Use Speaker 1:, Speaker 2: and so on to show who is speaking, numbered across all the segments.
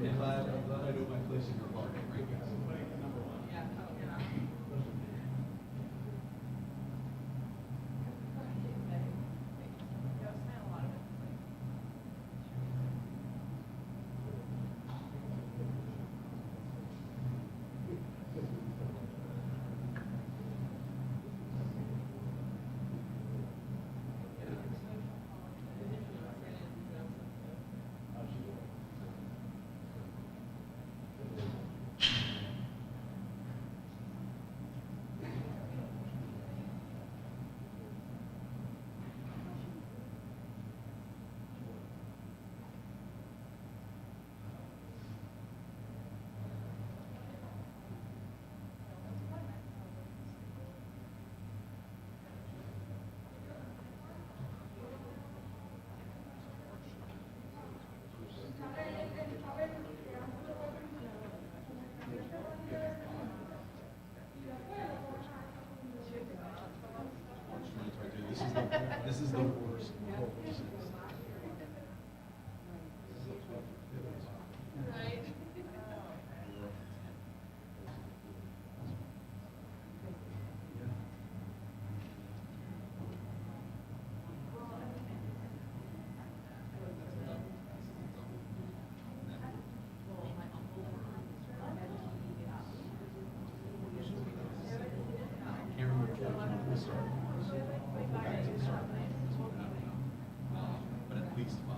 Speaker 1: I'm glad I know my place in your heart. Great guys. This is the worst.
Speaker 2: Right.
Speaker 1: But at least 5.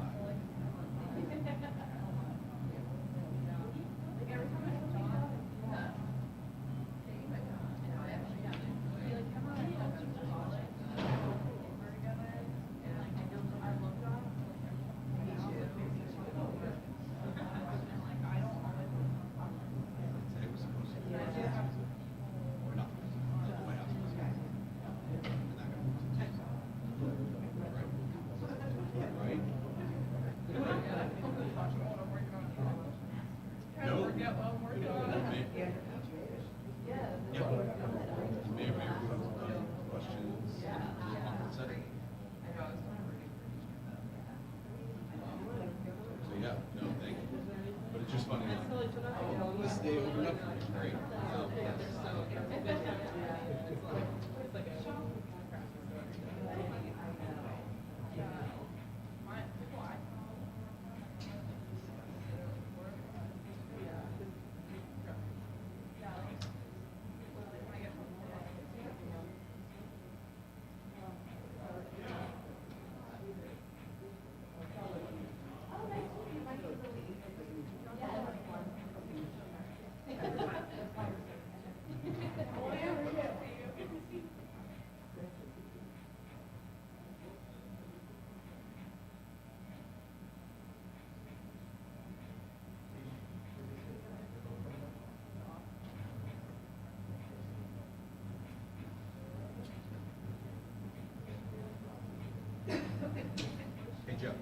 Speaker 1: Just funny. This day opened up for me. Great. Hey, Joe.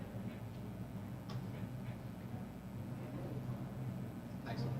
Speaker 1: Excellent.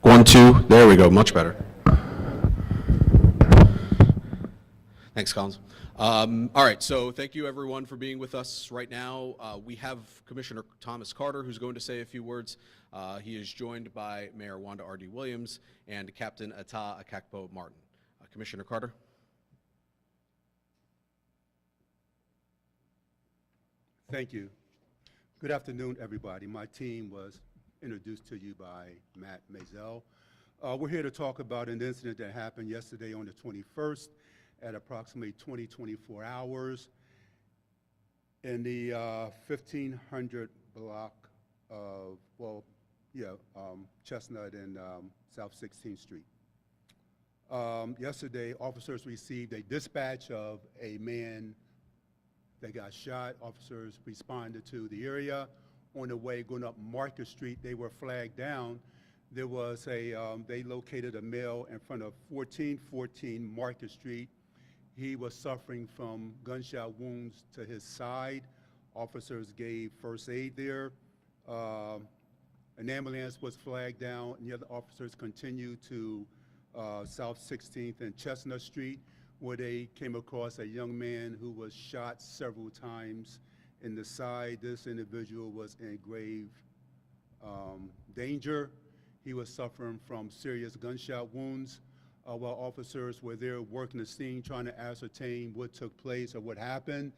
Speaker 1: One, two, there we go, much better. Thanks, Collins. All right, so thank you everyone for being with us right now. We have Commissioner Thomas Carter, who's going to say a few words. He is joined by Mayor Wanda R.D. Williams and Captain Ata Akakpo Martin. Commissioner Carter.
Speaker 2: Thank you. Good afternoon, everybody. My team was introduced to you by Matt Maisel. We're here to talk about an incident that happened yesterday on the 21st at approximately 24 hours in the 1500 block of, Chestnut and South 16th Street. Yesterday, officers received a dispatch of a man that got shot. Officers responded to the area. On the way going up Market Street, they were flagged down. There was they located a male in front of 1414 Market Street. He was suffering from gunshot wounds to his side. Officers gave first aid there. An ambulance was flagged down, and the other officers continued to South 16th and Chestnut Street, where they came across a young man who was shot several times in the side. This individual was in grave danger. He was suffering from serious gunshot wounds. While officers were there working the scene, trying to ascertain what took place or what happened,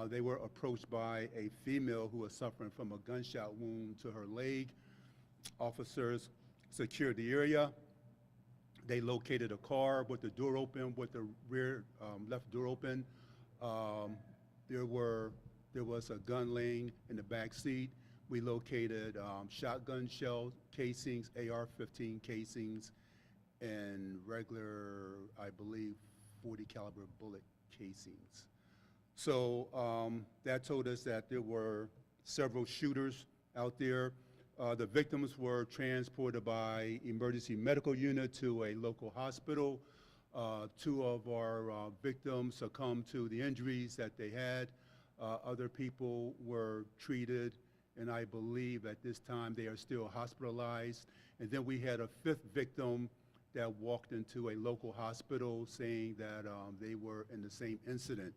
Speaker 2: they were approached by a female who was suffering from a gunshot wound to her leg. Officers secured the area. They located a car with the door open, with the rear left door open. There was a gun laying in the back seat. We located shotgun shell casings, AR-15 casings, and regular, I believe, .40 caliber bullet casings. So that told us that there were several shooters out there. The victims were transported by emergency medical unit to a local hospital. Two of our victims succumbed to the injuries that they had. Other people were treated, and I believe at this time they are still hospitalized. And then we had a fifth victim that walked into a local hospital saying that they were in the same incident.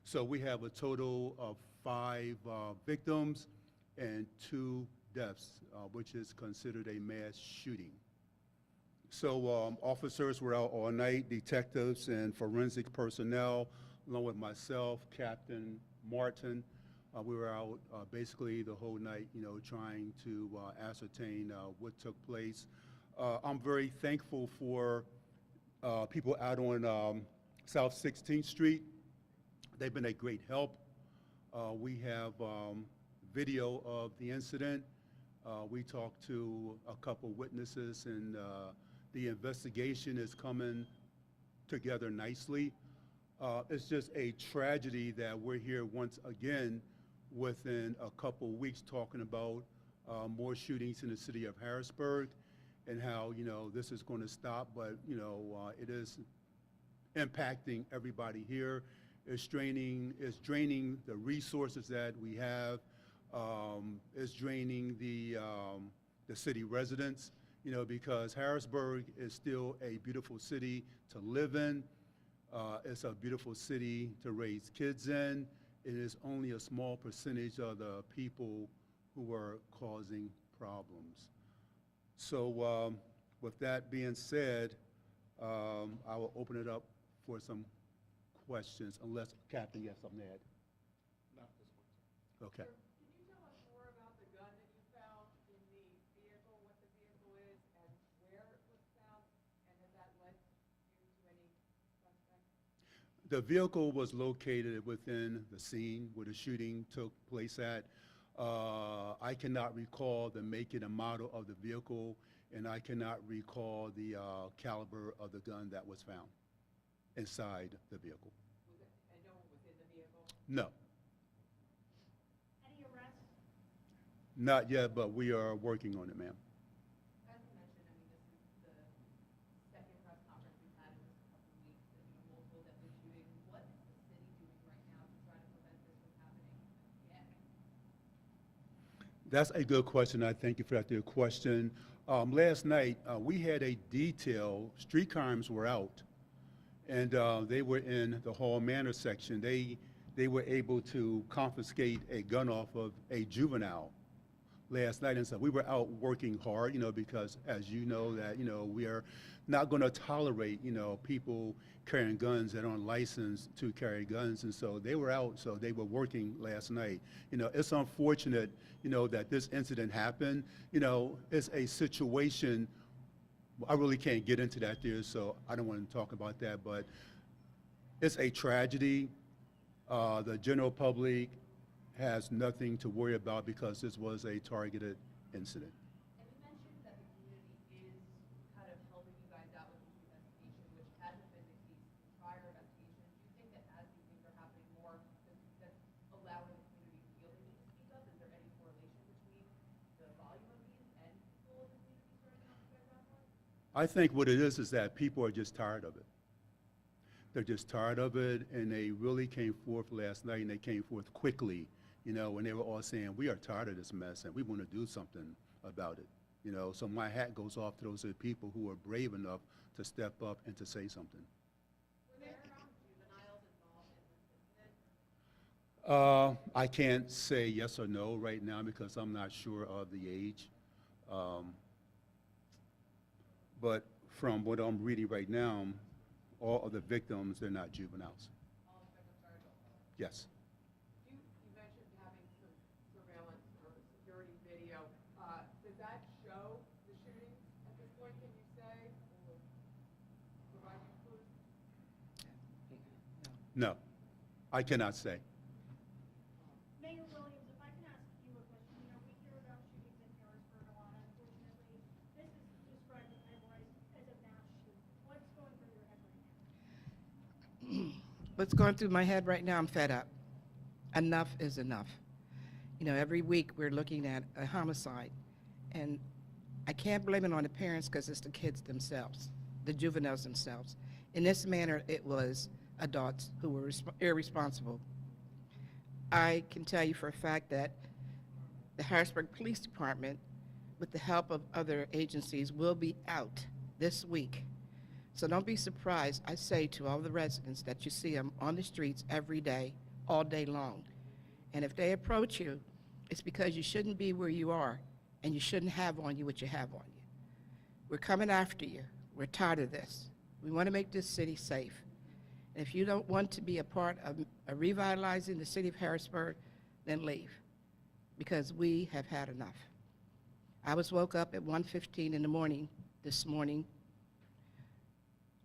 Speaker 2: So we have a total of 5 victims and 2 deaths, which is considered a mass shooting. So officers were out all night, detectives and forensic personnel, along with myself, Captain Martin. We were out basically the whole night, trying to ascertain what took place. I'm very thankful for people out on South 16th Street. They've been a great help. We have video of the incident. We talked to a couple witnesses, and the investigation is coming together nicely. It's just a tragedy that we're here once again within a couple weeks talking about more shootings in the city of Harrisburg and how, this is going to stop, but, it is impacting everybody here. It's draining the resources that we have. It's draining the city residents, because Harrisburg is still a beautiful city to live in. It's a beautiful city to raise kids in. It is only a small percentage of the people who are causing problems. So with that being said, I will open it up for some questions, unless Captain, you have something to add?
Speaker 3: Not this one.
Speaker 2: Okay.
Speaker 4: Can you tell us more about the gun that you found in the vehicle, what the vehicle is, and where it was found, and has that led you to any suspect?
Speaker 2: The vehicle was located within the scene where the shooting took place at. I cannot recall the make and the model of the vehicle, and I cannot recall the caliber of the gun that was found inside the vehicle.
Speaker 4: And no one was in the vehicle?
Speaker 2: No.
Speaker 4: Any arrests?
Speaker 2: Not yet, but we are working on it, ma'am.
Speaker 4: As you mentioned, this is the second press conference we've had in just a couple of weeks, multiple deadly shootings. What is the city doing right now to try to prevent this from happening again?
Speaker 2: That's a good question. I thank you for that good question. Last night, we had a detail. Street crimes were out, and they were in the Hall Manor section. They were able to confiscate a gun off of a juvenile last night and stuff. We were out working hard, because as you know that, we are not going to tolerate, people carrying guns that aren't licensed to carry guns. And so they were out, so they were working last night. It's unfortunate, that this incident happened. It's a situation, I really can't get into that there, so I don't want to talk about that, but it's a tragedy. The general public has nothing to worry about because this was a targeted incident.
Speaker 4: And you mentioned that the community is kind of helping you guys out with this investigation, which hasn't been the case in prior investigations. Do you think that as these things are happening more, that's allowing the community to feel the need to speak up? Is there any correlation between the volume of these and people in the community starting to speak up more?
Speaker 2: I think what it is that people are just tired of it. They're just tired of it, and they really came forth last night, and they came forth quickly, when they were all saying, we are tired of this mess, and we want to do something about it. So my hat goes off to those people who are brave enough to step up and to say something.
Speaker 4: Were there juveniles involved in this incident?
Speaker 2: I can't say yes or no right now because I'm not sure of the age. But from what I'm reading right now, all of the victims, they're not juveniles.
Speaker 4: All the victims are adults.
Speaker 2: Yes.
Speaker 5: You mentioned having some surveillance or security video. Does that show the shooting at this point, can you say, or provide you clues?
Speaker 2: No, I cannot say.
Speaker 6: Mayor Williams, if I can ask you a question, we hear about shootings in Harrisburg a lot, unfortunately. This is described as a mass shooting. What's going through your head right now?
Speaker 7: What's going through my head right now, I'm fed up. Enough is enough. Every week we're looking at a homicide, and I can't blame it on the parents because it's the kids themselves, the juveniles themselves. In this manner, it was adults who were irresponsible. I can tell you for a fact that the Harrisburg Police Department, with the help of other agencies, will be out this week. So don't be surprised, I say to all the residents, that you see them on the streets every day, all day long. And if they approach you, it's because you shouldn't be where you are, and you shouldn't have on you what you have on you. We're coming after you. We're tired of this. We want to make this city safe. And if you don't want to be a part of revitalizing the city of Harrisburg, then leave, because we have had enough. I was woke up at 1:15 in the morning this morning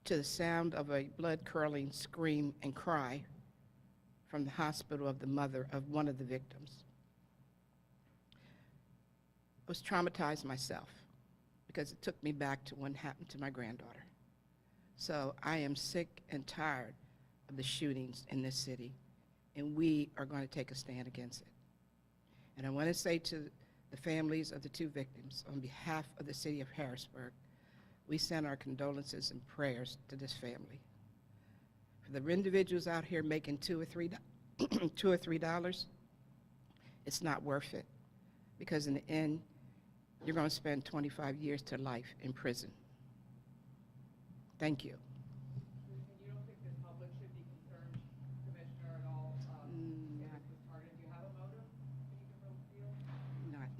Speaker 7: to the sound of a blood-curdling scream and cry from the hospital of the mother of one of the victims. I was traumatized myself because it took me back to what happened to my granddaughter. So I am sick and tired of the shootings in this city, and we are going to take a stand against it. And I want to say to the families of the two victims, on behalf of the city of Harrisburg, we send our condolences and prayers to this family. For the individuals out here making $2 or $3, it's not worth it, because in the end, you're going to spend 25 years to life in prison. Thank you.
Speaker 5: And you don't think the public should be concerned, Commissioner, at all, if this was targeted? Do you have a motive that you can reveal?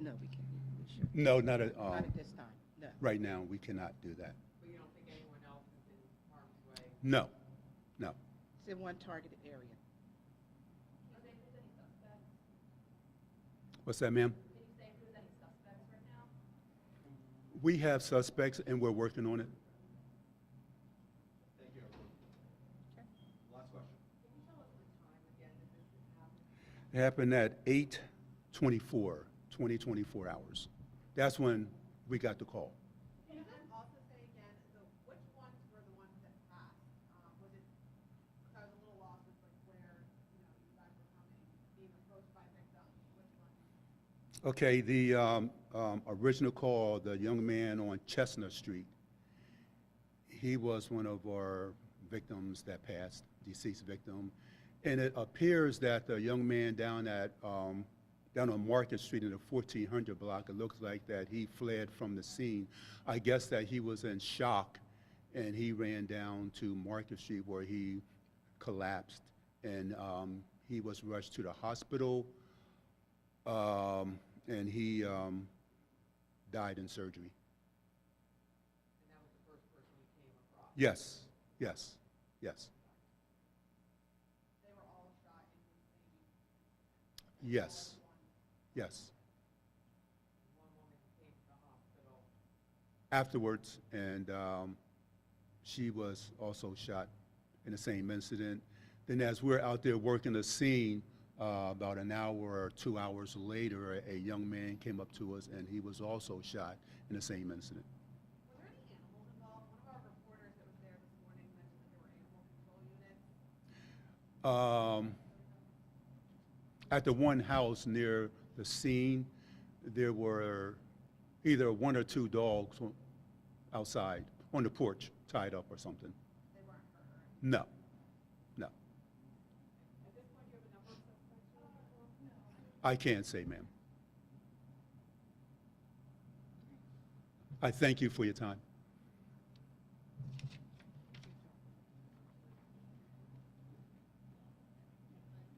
Speaker 7: No, we can't. We shouldn't.
Speaker 2: No, not at,
Speaker 7: Not at this time, no.
Speaker 2: right now, we cannot do that.
Speaker 5: But you don't think anyone else is in harm's way?
Speaker 2: No, no.
Speaker 7: It's in one targeted area.
Speaker 4: Can you say if there's any suspects?
Speaker 2: What's that, ma'am?
Speaker 4: Can you say if there's any suspects right now?
Speaker 2: We have suspects, and we're working on it.
Speaker 1: Thank you, everyone. Last question.
Speaker 4: Can you tell us the time again that this happened?
Speaker 2: It happened at 8:24, 24 hours. That's when we got the call.
Speaker 8: Can you then also say again, which ones were the ones that passed? Was it, because I was a little lost with like where, you guys were coming, being approached by victims, which ones?
Speaker 2: Okay, the original call, the young man on Chestnut Street, he was one of our victims that passed, deceased victim. And it appears that the young man down on Market Street in the 1400 block, it looks like that he fled from the scene. I guess that he was in shock, and he ran down to Market Street where he collapsed, and he was rushed to the hospital. and he died in surgery.
Speaker 5: And that was the first person you came across?
Speaker 2: Yes, yes, yes,
Speaker 8: They were all shot in the same.
Speaker 2: yes, yes.
Speaker 5: One woman came to the hospital.
Speaker 2: Afterwards, and she was also shot in the same incident. Then as we're out there working the scene, about an hour or 2 hours later, a young man came up to us and he was also shot in the same incident.
Speaker 8: Was there any animals involved? One of our reporters that was there this morning mentioned that there were animal control units.
Speaker 2: At the one house near the scene, there were either 1 or 2 dogs outside on the porch tied up or something.
Speaker 8: They weren't hurt or anything.
Speaker 2: No, no.
Speaker 5: At this point, do you have a number of suspects you're looking for?
Speaker 2: I can't say, ma'am. I thank you for your time.